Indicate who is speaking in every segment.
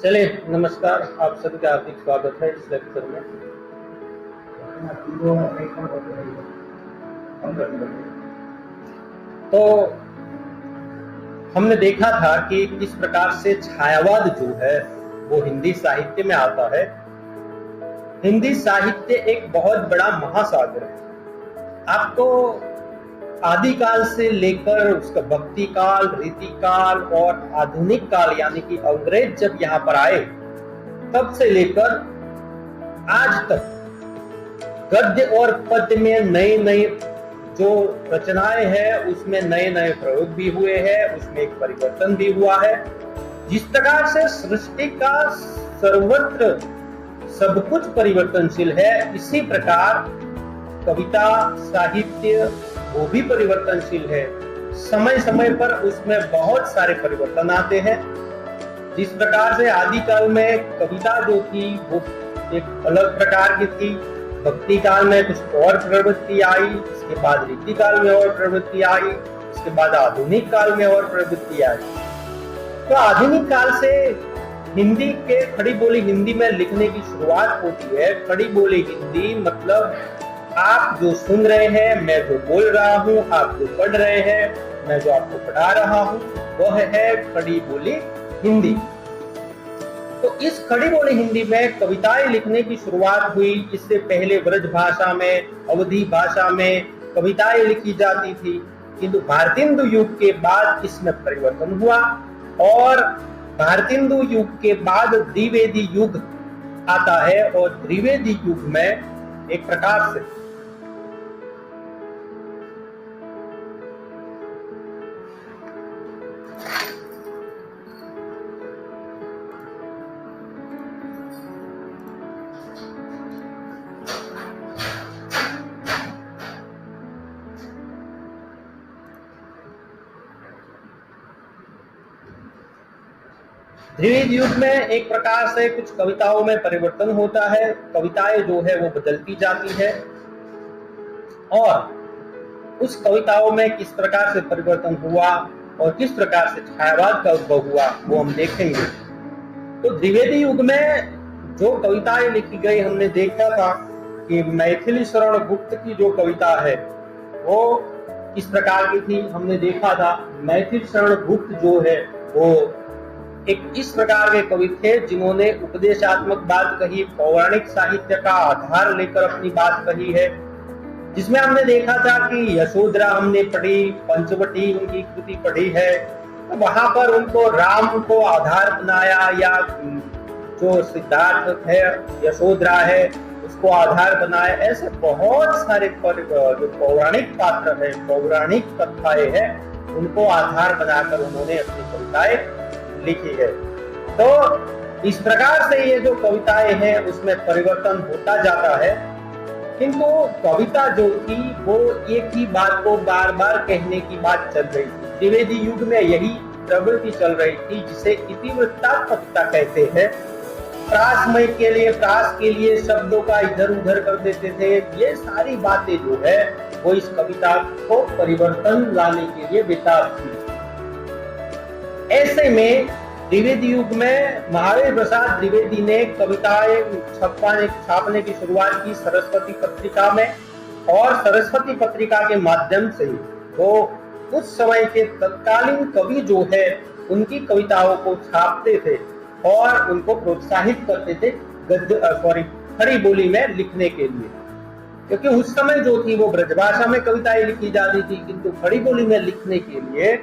Speaker 1: चले नमस्कार, आप सभी का हार्दिक स्वागत है इस लेक्चर में। तो हमने देखा था कि किस प्रकार से छायावाद जो है वो हिंदी साहित्य में आता है। हिंदी साहित्य एक बहुत बड़ा महासागर है। आपको आदिकाल से लेकर उसका भक्ति काल, रीति काल और आधुनिक काल यानी कि अंग्रेज जब यहाँ पर आए तब से लेकर आज तक गद्य और पद्य में नए नए जो रचनाएं हैं उसमें नए नए प्रयोग भी हुए हैं, उसमें एक परिवर्तन भी हुआ है। जिस प्रकार से सृष्टि का सर्वत्र सब कुछ परिवर्तनशील है, इसी प्रकार कविता साहित्य वो भी परिवर्तनशील है। समय समय पर उसमें बहुत सारे परिवर्तन आते हैं। जिस प्रकार से आदिकाल में कविता जो थी वो एक अलग प्रकार की थी, भक्ति काल में कुछ और प्रवृत्ति आई, इसके बाद रीति काल में और प्रवृत्ति आई, इसके बाद आधुनिक काल में और प्रवृत्ति आई। तो आधुनिक काल से हिंदी के खड़ी बोली हिंदी में लिखने की शुरुआत होती है। खड़ी बोली हिंदी मतलब आप जो सुन रहे हैं, मैं जो बोल रहा हूँ, आप जो पढ़ रहे हैं, मैं जो आपको पढ़ा रहा हूँ, वह है खड़ी बोली हिंदी। तो इस खड़ी बोली हिंदी में कविताएं लिखने की शुरुआत हुई। इससे पहले ब्रज भाषा में, अवधी भाषा में कविताएं लिखी जाती थी, किंतु भारतेंदु युग के बाद इसमें परिवर्तन हुआ और भारतेंदु युग के बाद द्विवेदी युग आता है। और द्विवेदी युग में एक प्रकार से द्विवेदी युग में एक प्रकार से कुछ कविताओं में परिवर्तन होता है। कविताएं जो है वो बदलती जाती है और उस कविताओं में किस प्रकार से परिवर्तन हुआ और किस प्रकार से छायावाद का उद्भव हुआ वो हम देखेंगे। तो द्विवेदी युग में जो कविताएं लिखी गई, हमने देखा था कि मैथिली शरण गुप्त की जो कविता है वो किस प्रकार की थी। हमने देखा था मैथिली शरण गुप्त जो है वो एक इस प्रकार के कवि थे जिन्होंने उपदेशात्मक बात कही, पौराणिक साहित्य का आधार लेकर अपनी बात कही है। जिसमें हमने देखा था कि यशोधरा हमने पढ़ी, पंचवटी उनकी कृति पढ़ी है, तो वहां पर उनको राम को आधार बनाया, या जो सिद्धार्थ है, यशोधरा है, उसको आधार बनाया। ऐसे बहुत सारे जो पौराणिक पात्र है, पौराणिक कथाएं हैं, उनको आधार बनाकर उन्होंने अपनी कविताएं लिखी है। तो इस प्रकार से ये जो कविताएं हैं उसमें परिवर्तन होता जाता है, किंतु कविता जो थी वो एक ही बात को बार बार कहने की बात चल रही थी। द्विवेदी युग में यही प्रवृत्ति चल रही थी जिसे इतिवृत्तात्मक कविता कहते हैं। प्रासमय के लिए, प्रास के लिए शब्दों का इधर उधर कर देते थे। ये सारी बातें जो है वो इस कविता को परिवर्तन लाने के लिए बेताब थी। ऐसे में द्विवेदी युग में महावीर प्रसाद द्विवेदी ने कविताएं छापने की शुरुआत की सरस्वती पत्रिका में, और सरस्वती पत्रिका के माध्यम से वो उस समय के तत्कालीन कवि जो है उनकी कविताओं को छापते थे और उनको प्रोत्साहित करते थे खड़ी बोली में लिखने के लिए। क्योंकि उस समय जो थी वो ब्रजभाषा में कविताएं लिखी जाती थी, किंतु खड़ी बोली में लिखने के लिए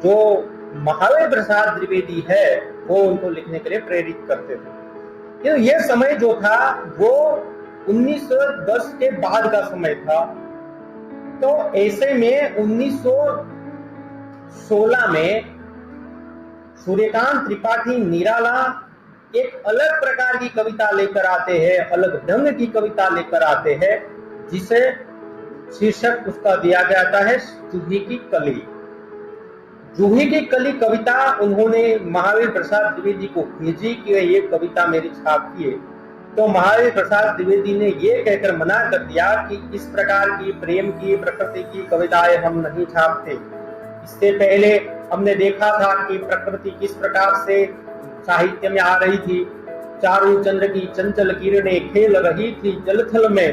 Speaker 1: जो महावीर प्रसाद द्विवेदी है वो उनको लिखने के लिए प्रेरित करते थे। तो ये समय जो था वो 1910 के बाद का समय था। तो ऐसे में 1916 में सूर्यकांत त्रिपाठी निराला एक अलग प्रकार की कविता लेकर आते हैं, अलग ढंग की कविता लेकर आते हैं, जिसे शीर्षक उसका दिया जाता है जूही की कली। जूही की कली कविता उन्होंने महावीर प्रसाद द्विवेदी को भेजी कि ये कविता मेरी छापिए। तो महावीर प्रसाद द्विवेदी ने ये कहकर मना कर दिया कि इस प्रकार की प्रेम की, प्रकृति की कविताएं हम नहीं छापते। इससे पहले हमने देखा था कि प्रकृति किस प्रकार से साहित्य में आ रही थी। चारों चंद्र की चंचल किरणें खेल रही थी जलथल में,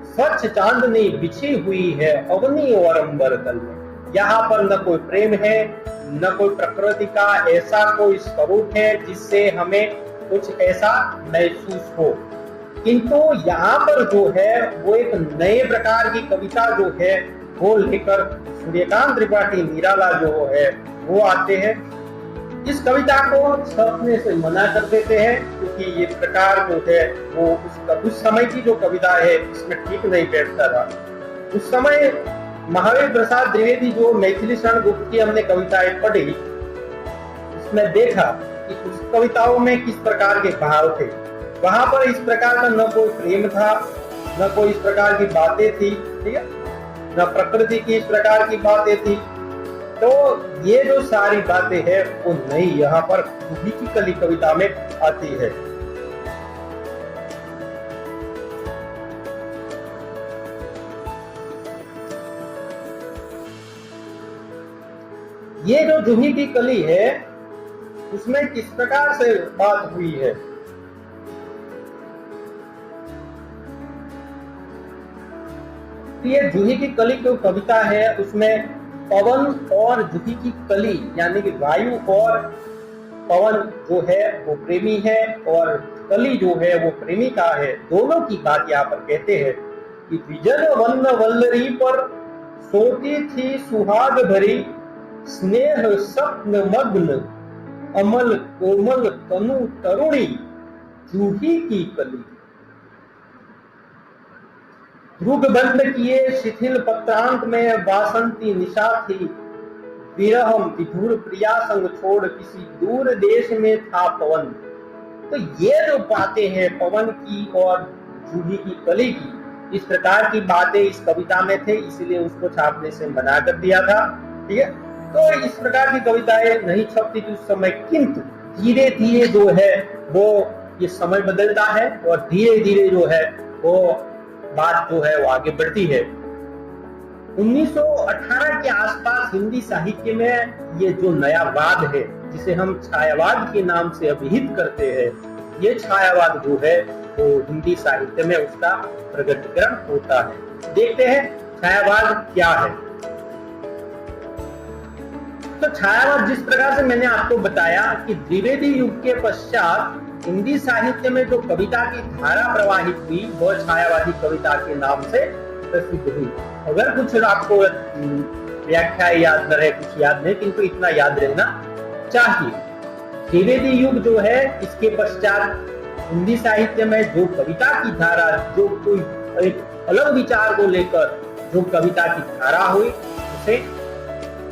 Speaker 1: स्वच्छ चांदनी बिछी हुई है अवनी और अंबर तल में। यहाँ पर न कोई प्रेम है, न कोई प्रकृति का ऐसा कोई स्वरूप है जिससे हमें कुछ ऐसा महसूस हो, किंतु यहाँ पर जो है वो एक नए प्रकार की कविता जो है वो लेकर सूर्यकांत त्रिपाठी निराला जो है वो आते हैं। इस कविता को छपने से मना कर देते हैं क्योंकि ये प्रकार जो है वो उस समय की जो कविता है इसमें ठीक नहीं बैठता था। उस समय महावीर प्रसाद द्विवेदी जो मैथिली शरण गुप्त की हमने कविताएं पढ़ी, उसमें देखा कि उस कविताओं में किस प्रकार के भाव थे। वहां पर इस प्रकार का न कोई प्रेम था, न कोई इस प्रकार की बातें थी, ठीक है, न प्रकृति की इस प्रकार की बातें थी। तो ये जो सारी बातें हैं वो नहीं यहाँ पर जूही की कली कविता में आती है। ये जो जूही की कली है उसमें किस प्रकार से बात हुई है। ये जूही की कली जो कविता है उसमें पवन और जूही की कली यानी कि वायु और पवन जो है वो प्रेमी है और कली जो है वो प्रेमिका है। दोनों की बात यहाँ पर कहते हैं कि विजन वन वल्लरी पर सोती थी सुहाग भरी, स्नेह स्वप्न मग्न अमल कोमल तनु तरुणी जूही की कली। ध्रुग बंद किए शिथिल पत्रांत में वासंती निशा थी, विरहम विधुर प्रिया संग छोड़ किसी दूर देश में था पवन। तो ये जो बातें हैं पवन की और जूही की कली की, इस प्रकार की बातें इस कविता में थे, इसलिए उसको छापने से मना कर दिया था। ठीक है, तो इस प्रकार की कविताएं नहीं छपती थी उस समय, किंतु धीरे धीरे जो है वो ये समय बदलता है और धीरे धीरे जो है वो बात जो है वो आगे बढ़ती है। 1918 के आसपास हिंदी साहित्य में ये जो नया वाद है जिसे हम छायावाद के नाम से अभिहित करते हैं, ये छायावाद जो है वो हिंदी साहित्य में उसका प्रगटीकरण होता है। देखते हैं छायावाद क्या है। तो छायावाद जिस प्रकार से मैंने आपको बताया कि द्विवेदी युग के पश्चात हिंदी साहित्य में जो कविता की धारा प्रवाहित हुई वो छायावादी कविता के नाम से प्रसिद्ध हुई। अगर कुछ आपको व्याख्या याद न रहे, कुछ याद नहीं, किंतु इतना याद रहना चाहिए, द्विवेदी युग जो है इसके पश्चात हिंदी साहित्य में जो कविता की धारा, जो कोई एक अलग विचार को लेकर जो कविता की धारा हुई उसे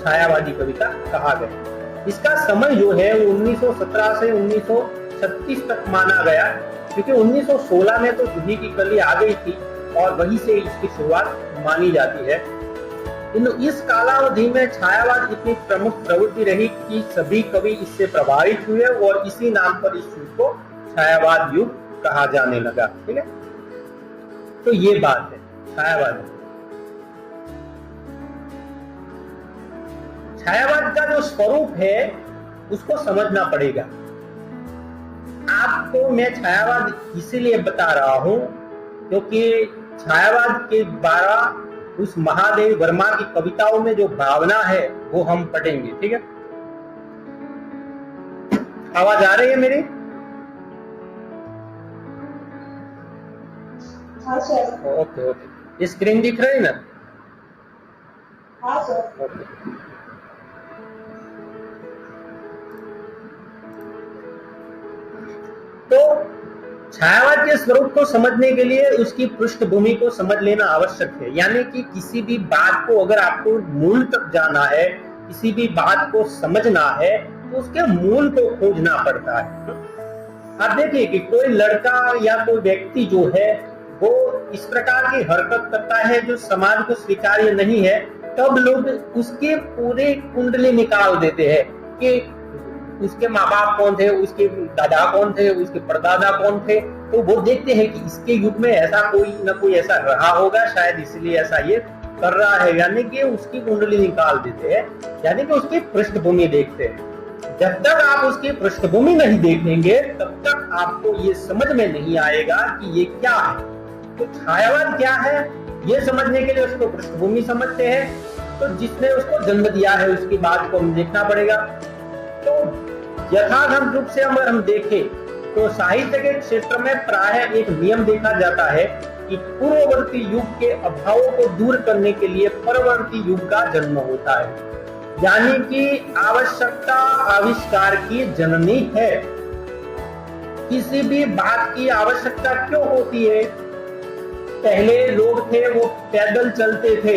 Speaker 1: छायावादी कविता कहा गया। इसका समय जो है वो 1917 से 1936 तक माना गया, क्योंकि 1916 में तो जूही की कली आ गई थी और वहीं से इसकी शुरुआत मानी जाती है। इस कालावधि में छायावाद इतनी प्रमुख प्रवृत्ति रही कि सभी कवि इससे प्रभावित हुए और इसी नाम पर इस युग को छायावाद युग कहा जाने लगा। ठीक है, तो ये बात है छायावाद। छायावाद का जो स्वरूप है उसको समझना पड़ेगा। आपको मैं छायावाद इसीलिए बता रहा हूं क्योंकि छायावाद के द्वारा उस महादेव वर्मा की कविताओं में जो भावना है वो हम पढ़ेंगे। ठीक है, आवाज आ रही है मेरी?
Speaker 2: हाँ सर।
Speaker 1: ओके ओके, स्क्रीन दिख रही है ना?
Speaker 2: हाँ सर।
Speaker 1: ओके, तो छायावाद के स्वरूप को समझने के लिए उसकी पृष्ठभूमि को समझ लेना आवश्यक है। यानी कि किसी भी बात को अगर आपको मूल तक जाना है, किसी भी बात को समझना है, तो उसके मूल को खोजना पड़ता है। आप देखिए कि कोई लड़का या कोई व्यक्ति जो है वो इस प्रकार की हरकत करता है जो समाज को स्वीकार्य नहीं है, तब लोग उसके पूरे कुंडली निकाल देते हैं कि उसके माँ बाप कौन थे, उसके दादा कौन थे, उसके परदादा कौन थे। तो वो देखते हैं कि इसके युग में ऐसा कोई ना कोई ऐसा रहा होगा, शायद इसलिए ऐसा ये कर रहा है, यानी कि उसकी कुंडली निकाल देते हैं, यानी कि उसकी पृष्ठभूमि देखते हैं। जब तक आप उसकी पृष्ठभूमि नहीं देखेंगे तब तक आपको ये समझ में नहीं आएगा कि ये क्या है। तो छायावाद क्या है ये समझने के लिए उसको पृष्ठभूमि समझते हैं। तो जिसने उसको जन्म दिया है उसकी बात को हम देखना पड़ेगा। तो यथार्थ रूप से अगर हम देखें तो साहित्य के क्षेत्र में प्रायः एक नियम देखा जाता है कि पूर्ववर्ती युग के अभावों को दूर करने के लिए परवर्ती युग का जन्म होता है, यानी कि आवश्यकता आविष्कार की जननी है। किसी भी बात की आवश्यकता क्यों होती है? पहले लोग थे वो पैदल चलते थे,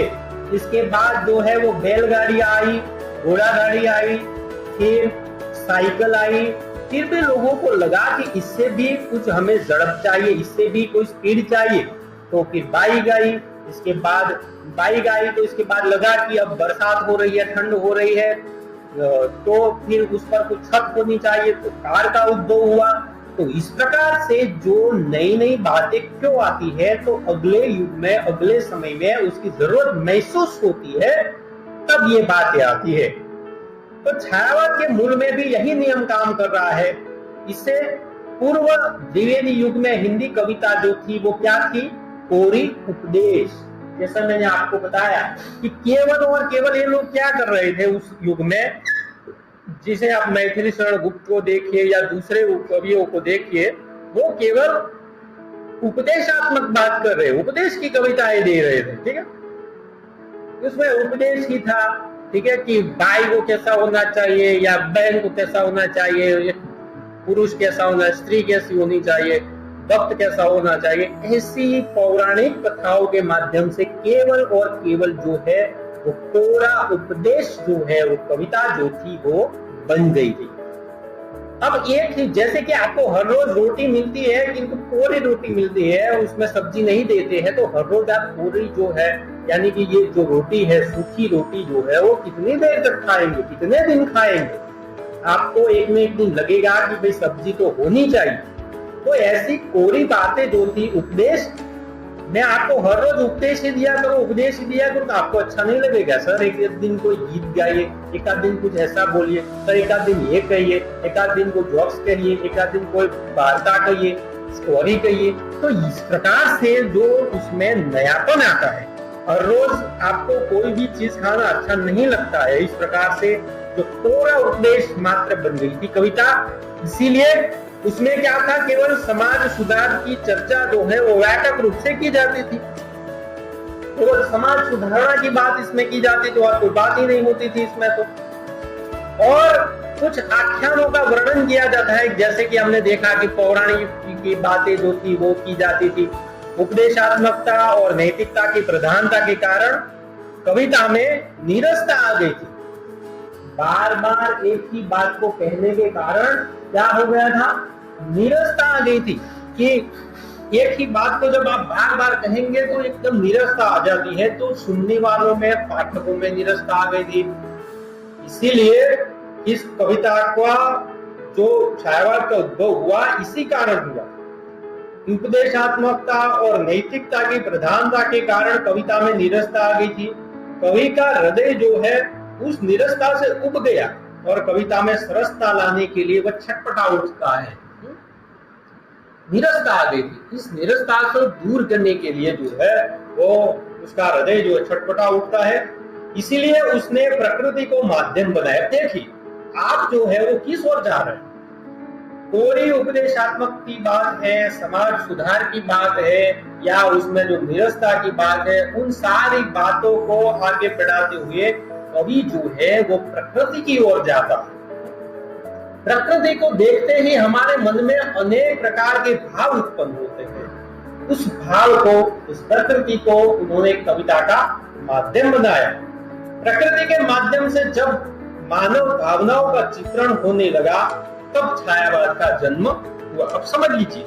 Speaker 1: इसके बाद जो है वो बैलगाड़ी आई, घोड़ा गाड़ी आई, फिर साइकिल आई, फिर भी लोगों को लगा कि इससे भी कुछ हमें झड़प चाहिए, इससे भी कोई स्पीड चाहिए, तो फिर बाइक आई। इसके बाद बाइक आई तो इसके बाद लगा कि अब बरसात हो रही है, ठंड हो रही है, तो फिर उस पर कुछ छत होनी चाहिए, तो कार का उद्भव हुआ। तो इस प्रकार से जो नई नई बातें क्यों आती है, तो अगले युग में अगले समय में उसकी जरूरत महसूस होती है, तब ये बातें आती है। तो छायावाद के मूल में भी यही नियम काम कर रहा है। इससे पूर्व द्विवेदी युग में हिंदी कविता जो थी वो क्या थी? कोरी उपदेश। जैसा मैंने आपको बताया कि केवल और केवल ये लोग क्या कर रहे थे उस युग में, जिसे आप मैथिली शरण गुप्त को देखिए या दूसरे कवियों को देखिए, वो केवल उपदेशात्मक बात कर रहे, उपदेश की कविताएं दे रहे थे। ठीक है, उसमें उपदेश ही था। ठीक है, कि भाई को कैसा होना चाहिए या बहन को कैसा होना चाहिए, पुरुष कैसा होना, स्त्री कैसी होनी चाहिए, भक्त कैसा होना चाहिए, ऐसी पौराणिक कथाओं के माध्यम से केवल और केवल जो है वो कोरा उपदेश जो है, वो कविता जो थी वो बन गई थी। अब एक ही, जैसे कि आपको हर रोज रोटी मिलती है किंतु कोरी रोटी मिलती है, उसमें सब्जी नहीं देते हैं, तो हर रोज आप कोरी जो है, यानी कि ये जो रोटी है, सूखी रोटी जो है, वो कितनी देर तक खाएंगे, कितने दिन खाएंगे? आपको एक न एक दिन लगेगा कि भाई सब्जी तो होनी चाहिए। तो ऐसी कोरी बातें जो थी, उपदेश, मैं आपको हर रोज उपदेश ही दिया करूं, उपदेश ही दिया करूं, तो आपको अच्छा नहीं लगेगा। सर एक दिन कोई गीत गाइए, एक आध दिन कुछ ऐसा बोलिए, सर एक आध दिन ये कहिए, एक आध दिन कोई जोक्स कहिए, एक आध दिन कोई वार्ता कहिए, स्टोरी कहिए। तो इस प्रकार से जो उसमें नयापन आता है, हर रोज आपको कोई भी चीज खाना अच्छा नहीं लगता है। इस प्रकार से जो कोरा उपदेश मात्र बन गई थी कविता। इसीलिए उसमें क्या था, केवल समाज सुधार की चर्चा जो है वो व्यापक रूप से की जाती थी, केवल समाज सुधारना की बात इसमें की जाती थी और कोई बात ही नहीं होती थी इसमें। तो और कुछ आख्यानों का वर्णन किया जाता है, जैसे कि हमने देखा कि पौराणिक की बातें जो थी वो की जाती थी। उपदेशात्मकता और नैतिकता की प्रधानता के कारण कविता में नीरसता आ गई थी। बार बार एक ही बात को कहने के कारण क्या हो गया था? नीरसता आ गई थी कि एक ही बात को जब आप बार बार कहेंगे तो एकदम नीरसता आ जाती है। तो सुनने वालों में, पाठकों में नीरसता आ गई थी। इसीलिए इस कविता का जो छायावाद का उद्भव हुआ इसी कारण हुआ। उपदेशात्मकता और नैतिकता की प्रधानता के कारण कविता में नीरसता आ गई थी। कवि का हृदय जो है उस नीरसता से उब गया और कविता में सरसता लाने के लिए वह छटपटा उठता है। नीरसता आ गई थी, इस नीरसता को दूर करने के लिए जो है वो उसका हृदय जो है छटपटा उठता है। इसीलिए उसने प्रकृति को माध्यम बनाया। देखिए आप जो है वो किस ओर जा रहे हैं? कोरी उपदेशात्मक की बात है, समाज सुधार की बात है, या उसमें जो नीरसता की बात है, उन सारी बातों को आगे बढ़ाते हुए कवि जो है वो प्रकृति की ओर जाता है। प्रकृति को देखते ही हमारे मन में अनेक प्रकार के भाव उत्पन्न होते हैं। उस भाव को, उस प्रकृति को उन्होंने कविता का माध्यम बनाया। प्रकृति के माध्यम से जब मानव भावनाओं का चित्रण होने लगा तब छायावाद का जन्म हुआ। अब समझ लीजिए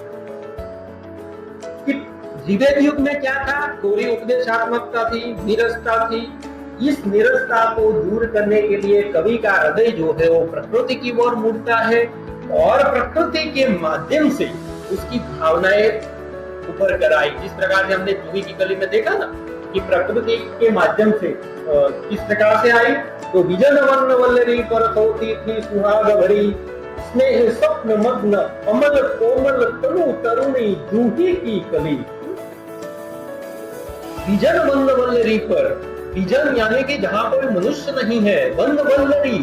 Speaker 1: कि द्विवेदी युग में क्या था? कोरी उपदेशात्मकता थी, नीरसता थी। इस नीरसता को दूर करने के लिए कवि का हृदय जो है वो प्रकृति की ओर मुड़ता है और प्रकृति के माध्यम से उसकी भावनाएं उभर कर आई। जिस प्रकार से हमने जूही की कली में देखा ना कि प्रकृति के माध्यम से किस प्रकार से आई, तो विजन वर्ण वल्लरी पर होती थी सुहाग भरी, स्नेह स्वप्न मग्न अमल कोमल तनु तरुणी जूही की कली। विजन वर्ण वल्लरी पर, विजन यानी कि जहां पर मनुष्य नहीं है, वर्ण वल्लरी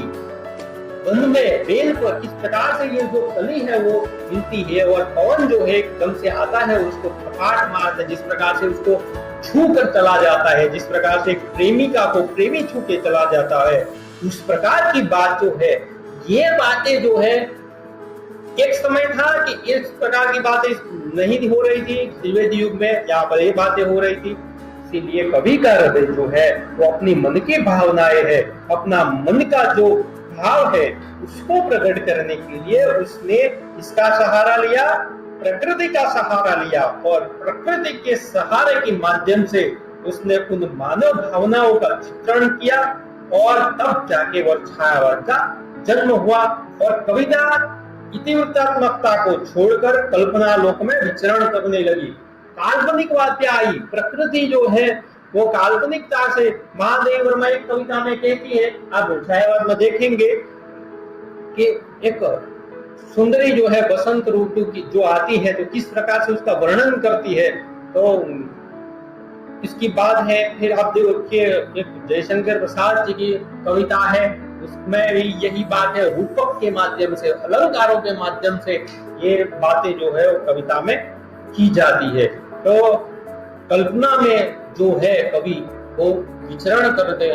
Speaker 1: वन में बेल पर किस प्रकार से ये जो कली है वो मिलती है, और पवन जो है एकदम से आता है उसको थपाट मारता है, जिस प्रकार से उसको छू कर चला जाता है, जिस प्रकार से एक प्रेमिका को प्रेमी छू के चला जाता है, उस प्रकार की बात जो है, ये बातें जो है एक समय था कि इस प्रकार की बातें नहीं हो रही थी, त्रिवेद युग में यहाँ पर ये बातें हो रही थी। इसीलिए कवि का हृदय जो है वो अपनी मन की भावनाएं है, अपना मन का जो भाव है उसको प्रकट करने के लिए उसने इसका सहारा लिया, प्रकृति का सहारा लिया, और प्रकृति के सहारे के माध्यम से उसने उन मानव भावनाओं का चित्रण किया, और तब जाके वह छायावाद का जन्म हुआ। और कविता इतिवृत्तात्मकता को छोड़कर कल्पना लोक में विचरण करने लगी, काल्पनिकवाद्य आई। प्रकृति जो है वो काल्पनिकता से, महादेव वर्मा एक कविता में कहती है, आप छायावाद में देखेंगे कि एक सुंदरी जो है बसंत ऋतु की जो आती है तो किस प्रकार से उसका वर्णन करती है, तो इसकी बात है। फिर आप देखिए एक जयशंकर प्रसाद जी की कविता है, उसमें भी यही बात है, रूपक के माध्यम से, अलंकारों के माध्यम से ये बातें जो है वो कविता में की जाती है। तो कल्पना में जो है कवि वो विचरण करते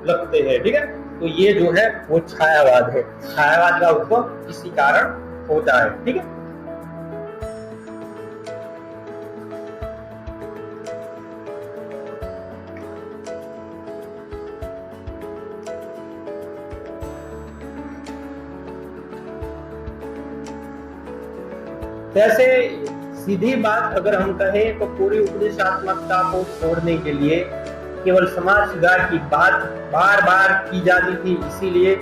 Speaker 1: लगते हैं, ठीक है। तो ये जो है वो छायावाद है, छायावाद का उद्भव इसी कारण होता है, ठीक है। जैसे सीधी बात अगर हम कहें तो पूरी उपदेशात्मकता को छोड़ने के लिए केवल समाज सुधार की बात बार बार की जाती थी, इसीलिए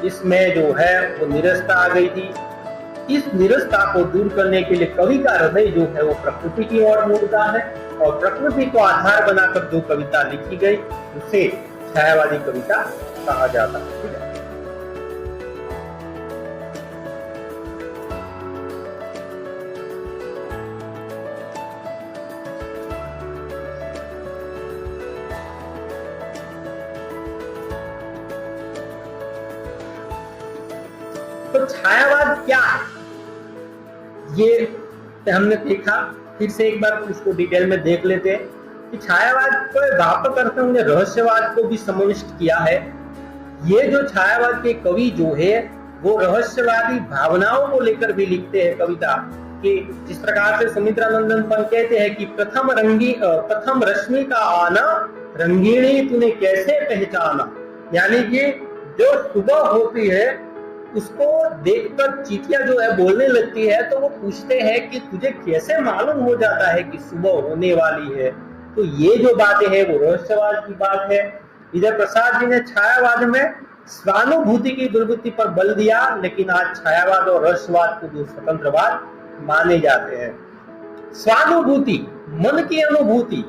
Speaker 1: इसमें जो है वो निरस्ता आ गई थी। इस निरस्ता को दूर करने के लिए कवि का हृदय जो है वो प्रकृति की ओर मुड़ता है, और प्रकृति को आधार बनाकर जो कविता लिखी गई उसे छायावादी कविता कहा जाता है, ठीक है। तो छायावाद क्या है ये हमने देखा, फिर से एक बार उसको डिटेल में देख लेते हैं कि छायावाद को व्यापक अर्थ में उन्हें रहस्यवाद को भी समाविष्ट किया है। ये जो छायावाद के कवि जो है वो रहस्यवादी भावनाओं को लेकर भी लिखते हैं कविता, कि जिस प्रकार से सुमित्रानंदन पंत कहते हैं कि प्रथम रश्मि का आना रंगीणी तूने कैसे पहचाना, यानी कि जो सुबह होती है उसको देखकर चींटियां जो है बोलने लगती है, तो वो पूछते हैं कि तुझे कैसे मालूम हो जाता है कि सुबह होने वाली है। तो ये जो बातें हैं वो रहस्यवाद की बात है। विजय प्रसाद जी ने छायावाद में स्वानुभूति की दुर्गति पर बल दिया, लेकिन आज छायावाद और रहस्यवाद को जो स्वतंत्रवाद माने जाते हैं। स्वानुभूति, मन की अनुभूति,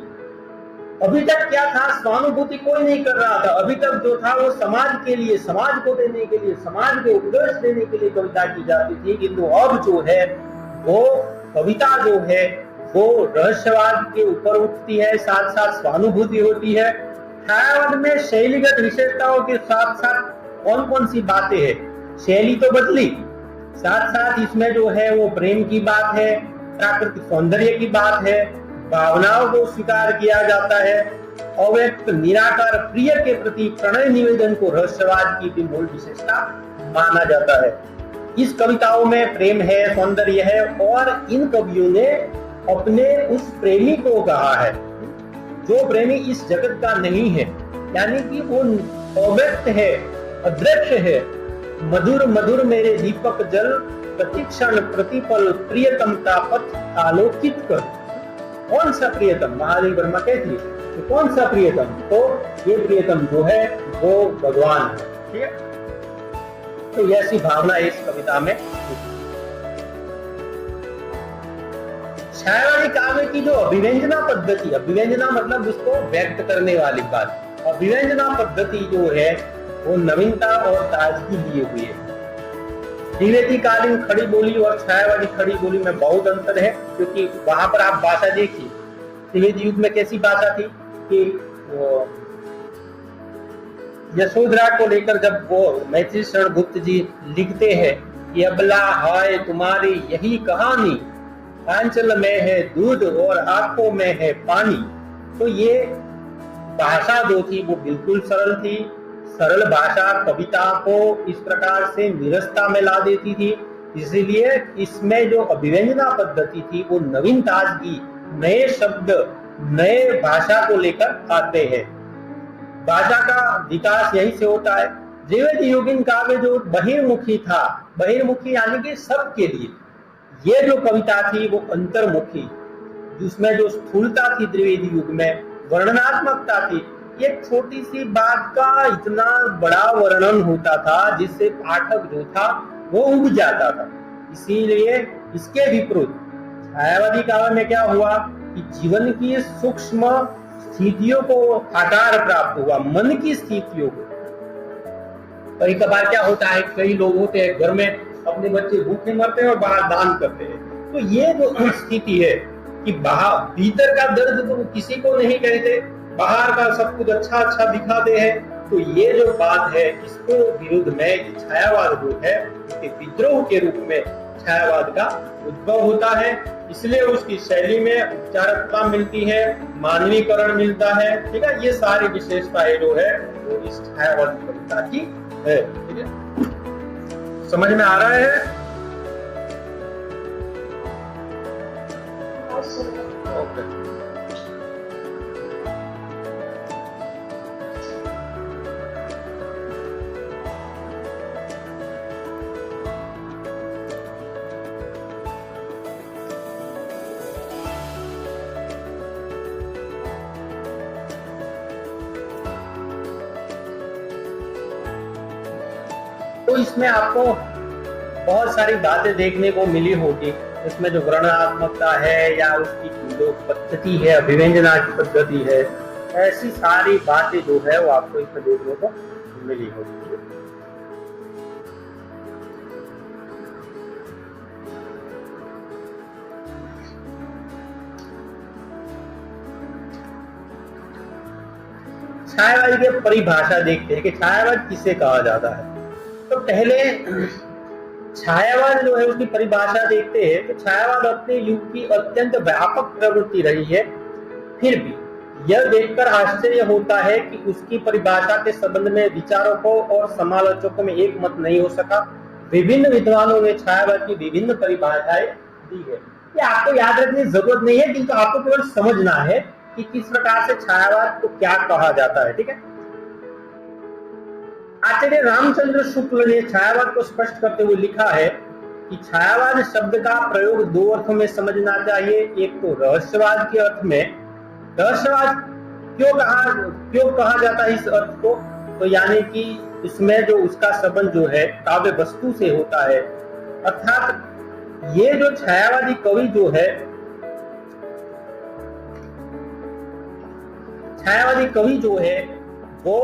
Speaker 1: अभी तक क्या था, स्वानुभूति कोई नहीं कर रहा था। अभी तक जो था वो समाज के लिए, समाज को देने के लिए, समाज को उपदेश देने के लिए कविता की जाती थी, किंतु अब जो है वो कविता जो है वो रहस्यवाद के ऊपर उठती है, साथ साथ स्वानुभूति होती है। छायावाद में शैलीगत विशेषताओं के साथ साथ कौन कौन सी बातें हैं, शैली तो बदली, साथ साथ इसमें जो है वो प्रेम की बात है, प्राकृतिक सौंदर्य की बात है, भावनाओं को स्वीकार किया जाता है, अव्यक्त निराकार प्रिय के प्रति प्रणय निवेदन को रहस्यवाद की भी मूल विशेषता माना जाता है। इस कविताओं में प्रेम है, सौंदर्य है, और इन कवियों ने अपने उस प्रेमी को कहा है जो प्रेमी इस जगत का नहीं है, यानी कि वो अव्यक्त है, अदृश्य है। मधुर मधुर मेरे दीपक जल, प्रतिक्षण प्रतिपल प्रियतम का पथ आलोकित कर। कौन सा प्रियतम, महादेव वर्मा कहती है तो कौन सा प्रियतम, तो ये प्रियतम जो है वो भगवान है, ठीक है। तो ऐसी भावना इस कविता में। छायावादी काव्य की जो अभिव्यंजना पद्धति, अभिव्यंजना मतलब उसको व्यक्त करने वाली बात, अभिव्यंजना पद्धति जो है वो नवीनता और ताजगी लिए हुए है। त्रिवेदी कालीन खड़ी बोली और छायावादी खड़ी बोली में बहुत अंतर है, क्योंकि वहां पर आप भाषा देखिए, त्रिवेदी युग में कैसी भाषा थी कि यशोधरा को लेकर जब वो मैथिली शरण गुप्त जी लिखते हैं कि अबला हाय तुम्हारी यही कहानी, आंचल में है दूध और आंखों में है पानी, तो ये भाषा जो थी वो बिल्कुल सरल थी। सरल भाषा कविता को इस प्रकार से निरस्ता में ला देती थी, इसीलिए इसमें जो अभिव्यंजना पद्धति थी वो नवीन ताजगी, नए शब्द, नए भाषा को लेकर आते हैं। भाषा का विकास यही से होता है। त्रिवेदी युगीन काव्य जो बहिर्मुखी था, बहिर्मुखी यानी कि सबके लिए, ये जो कविता थी वो अंतर्मुखी, जिसमें जो स्थूलता थी त्रिवेदी युग में, वर्णनात्मकता थी, एक छोटी सी बात का इतना बड़ा वर्णन होता था जिससे पाठक जो था वो उब जाता था। इसीलिए इसके विपरीत छायावादी काव्य में क्या हुआ कि जीवन की सूक्ष्म स्थितियों को आकार प्राप्त हुआ, मन की स्थितियों को। कई कबार क्या होता है, कई लोग होते हैं घर में अपने बच्चे भूखे मरते हैं और बाहर दान करते हैं, तो ये जो स्थिति है कि बाहर भीतर का दर्द तो किसी को नहीं कहते, बाहर का सब कुछ अच्छा अच्छा दिखाते हैं, तो ये जो बात है इसको विरुद्ध में छायावाद जो है इसके विद्रोह के रूप में छायावाद का उद्भव होता है। इसलिए उसकी शैली में उपचारकता मिलती है, मानवीकरण मिलता है, ठीक है। ये सारी विशेषताएं जो है वो इस छायावाद कविता की है, ठीक है। समझ में आ रहा है? ओके। तो इसमें आपको बहुत सारी बातें देखने को मिली होगी। इसमें जो वर्णनात्मकता है या उसकी जो पद्धति है, अभिव्यंजना की पद्धति है, ऐसी सारी बातें जो है वो आपको इसमें देखने को मिली होगी। छायावाद की परिभाषा देखते हैं कि छायावाद किसे कहा जाता है। तो पहले छायावाद जो है उसकी परिभाषा देखते हैं कि छायावाद अपने युग की अत्यंत व्यापक प्रवृत्ति रही है। फिर भी यह देखकर आश्चर्य होता है कि उसकी परिभाषा के संबंध में विचारकों और समालोचकों में एक मत नहीं हो सका। विभिन्न विद्वानों ने छायावाद की विभिन्न परिभाषाएं दी है। ये आपको याद रखने की जरूरत नहीं है, किंतु आपको केवल समझना है कि किस प्रकार से छायावाद को क्या कहा जाता है, ठीक है। आचार्य रामचंद्र शुक्ल ने छायावाद को स्पष्ट करते हुए लिखा है कि छायावाद शब्द का प्रयोग दो अर्थों में समझना चाहिए। एक तो रहस्यवाद के अर्थ में, रहस्यवाद क्यों कहा जाता है इस अर्थ को, तो यानी कि इसमें जो उसका संबंध जो है काव्य वस्तु से होता है, अर्थात ये जो छायावादी कवि जो है, छायावादी कवि जो है वो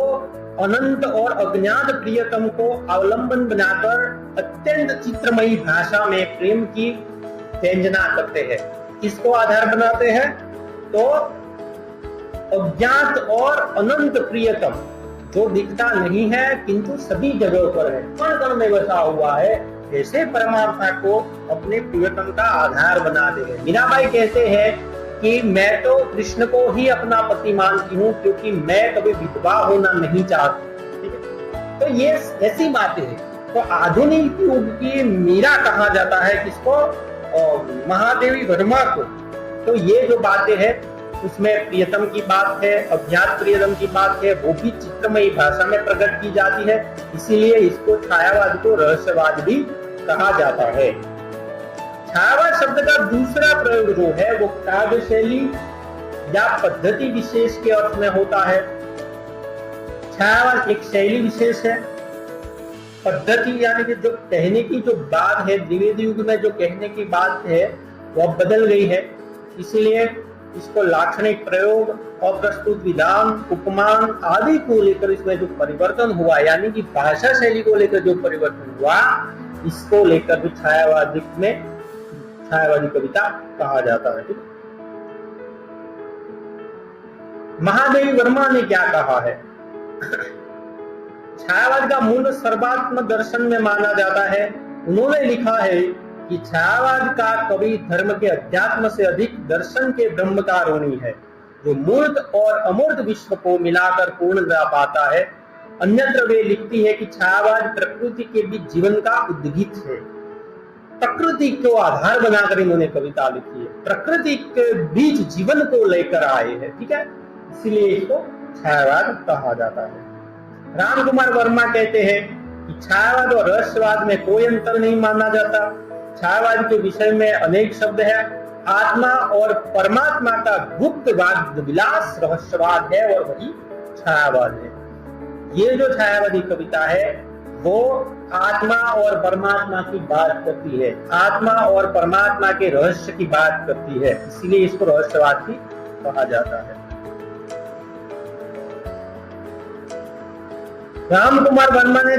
Speaker 1: अनंत और अज्ञात प्रियतम को अवलंबन बनाकर अत्यंत चित्रमयी भाषा में प्रेम की व्यंजना करते हैं। किसको आधार बनाते हैं? तो अज्ञात और अनंत प्रियतम जो दिखता नहीं है किंतु सभी जगहों पर है, कण कण में बसा हुआ है, ऐसे परमात्मा को अपने प्रियतम का आधार बनाते हैं। मीराबाई कहते हैं कि मैं तो कृष्ण को ही अपना पति मानती हूँ क्योंकि मैं कभी विधवा होना नहीं चाहती, ठीक है। तो ये ऐसी बातें हैं। तो आधुनिक युग की मीरा कहा जाता है किसको? महादेवी वर्मा को। तो ये जो बातें हैं उसमें प्रियतम की बात है, अज्ञात प्रियतम की बात है, वो भी चित्रमयी भाषा में प्रकट की जाती है। इसीलिए इसको छायावाद को रहस्यवाद भी कहा जाता है। छायावाद शब्द का दूसरा प्रयोग जो है वो काव्य शैली या पद्धति विशेष के अर्थ में होता है। छायावाद एक शैली विशेष है। पद्धति यानी कि जो कहने की जो बात है, द्विवेदी युग में जो कहने की बात है वो अब बदल गई है, इसलिए इसको लाक्षणिक प्रयोग, अप्रस्तुत विधान, उपमान आदि को लेकर इसमें जो परिवर्तन हुआ, यानी कि भाषा शैली को लेकर जो परिवर्तन हुआ, इसको लेकर भी छायावादी कविता कहा जाता है। महादेवी वर्मा ने क्या कहा है? छायावाद का मूल सर्वात्म दर्शन में माना जाता है। उन्होंने लिखा है कि छायावाद का कवि धर्म के अध्यात्म से अधिक दर्शन के ब्रह्म का ऋणी है, जो मूर्त और अमूर्त विश्व को मिलाकर पूर्णता पाता है। अन्यत्र वे लिखती है कि छायावाद प्रकृति के बीच जीवन का उद्गीत है। प्रकृति को आधार बनाकर इन्होंने कविता लिखी है, प्रकृति के बीच जीवन को लेकर आए हैं, ठीक है, इसीलिए इसको छायावाद कहा जाता है। राम कुमार वर्मा कहते हैं कि छायावाद और रहस्यवाद में कोई अंतर नहीं माना जाता। छायावाद के विषय में अनेक शब्द है। आत्मा और परमात्मा का गुप्त वाद विलास रहस्यवाद है और वही छायावाद है। ये जो छायावादी कविता है वो आत्मा और परमात्मा की बात करती है, आत्मा और परमात्मा के रहस्य की बात करती है, इसीलिए इसको रहस्यवाद भी कहा जाता है। राम कुमार वर्मा ने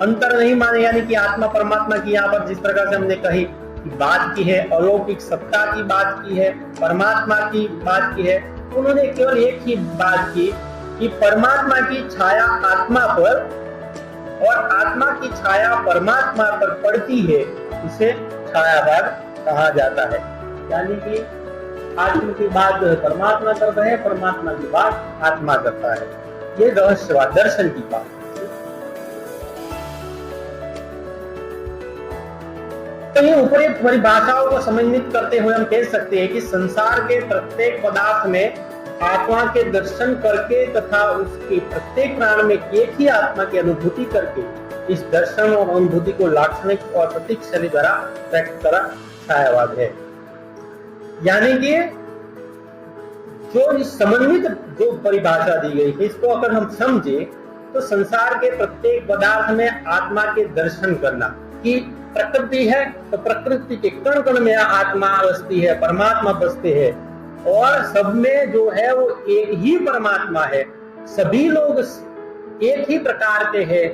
Speaker 1: अंतर नहीं माने, यानी कि आत्मा परमात्मा की यहाँ पर जिस प्रकार से हमने कही कि बात की है, अलौकिक सत्ता की बात की है, परमात्मा की बात की है, उन्होंने केवल एक ही बात की कि परमात्मा की छाया आत्मा पर और आत्मा की छाया परमात्मा पर पड़ती है, इसे छायावाद कहा जाता है। यानी कि आत्मा की बात जो है परमात्मा करता है, परमात्मा की बात आत्मा करता है, ये रहस्यवाद दर्शन की बात। तो ये उपरोक्त परिभाषाओं को समन्वित करते हुए हम कह सकते हैं कि संसार के प्रत्येक पदार्थ में आत्मा के दर्शन करके तथा उसके प्रत्येक प्राण में एक ही आत्मा की अनुभूति करके इस दर्शन और अनुभूति को लाक्षणिक और प्रतीक शैली द्वारा व्यक्त करा छायावाद है। यानी कि जो इस समन्वित जो परिभाषा दी गई है, इसको अगर हम समझे तो संसार के प्रत्येक पदार्थ में आत्मा के दर्शन करना, कि प्रकृति है तो प्रकृति के कण कण में आत्मा बसती है, परमात्मा बसते हैं, और सब में जो है वो एक ही परमात्मा है, सभी लोग एक ही प्रकार के हैं।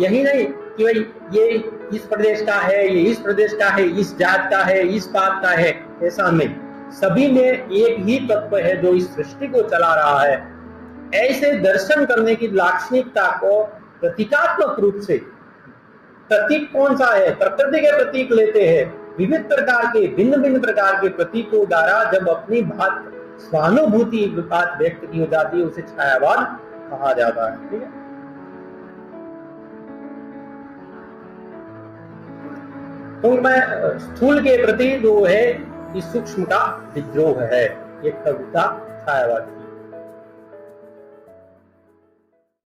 Speaker 1: यही नहीं कि भाई ये इस प्रदेश का है, ये इस प्रदेश का है, इस जात का है, इस पाप का है, ऐसा नहीं, सभी में एक ही तत्व है जो इस सृष्टि को चला रहा है। ऐसे दर्शन करने की लाक्षणिकता को प्रतीकात्मक रूप से, प्रतीक कौन सा है, प्रकृति के प्रतीक लेते हैं, विविध प्रकार के भिन्न भिन्न प्रकार के प्रतीकों द्वारा जब अपनी बात स्वानुभूति बात व्यक्त की जाती है, उसे छायावाद कहा जाता है। ठीक है, तो मैं स्थूल के प्रति जो है इस सूक्ष्म का विद्रोह है, ये कविता छायावाद।